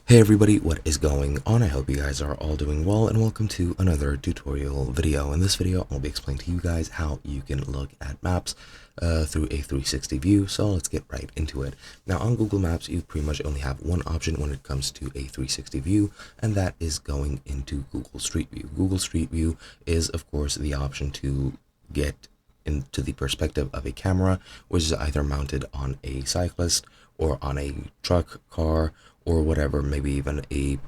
Hey everybody, what is going on? I hope you guys are all doing well, and welcome to another tutorial video. In this video, I'll be explaining to you guys how you can look at maps through a 360 view. So let's get right into it. Now on Google Maps, you pretty much only have one option when it comes to a 360 view, and that is going into Google Street View. Google Street View is, of course, the option to get into the perspective of a camera, which is either mounted on a cyclist or on a truck, car, or whatever, maybe even a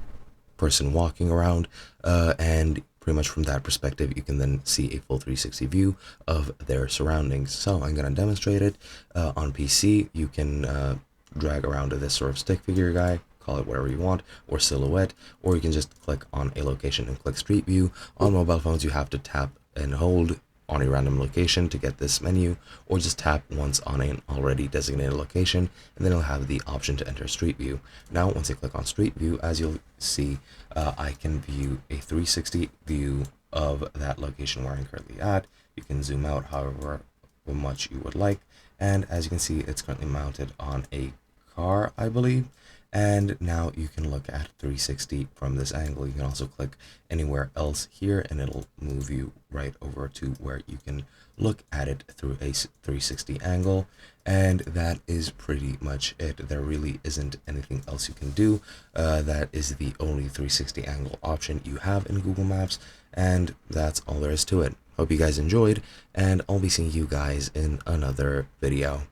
person walking around, and pretty much from that perspective you can then see a full 360 view of their surroundings. So I'm going to demonstrate it. On PC you can drag around to this sort of stick figure guy, call it whatever you want, or silhouette, or you can just click on a location and click Street View. On mobile phones you have to tap and hold on a random location to get this menu, or just tap once on an already designated location, and then you'll have the option to enter Street View. Now once I click on Street View, as you'll see, I can view a 360 view of that location where I'm currently at. You can zoom out however much you would like, and as you can see, it's currently mounted on a car, I believe. And now you can look at 360 from this angle. You can also click anywhere else here and it'll move you right over to where you can look at it through a 360 angle. And that is pretty much it. There really isn't anything else you can do. That is the only 360 angle option you have in Google Maps, and that's all there is to it. Hope you guys enjoyed, and I'll be seeing you guys in another video.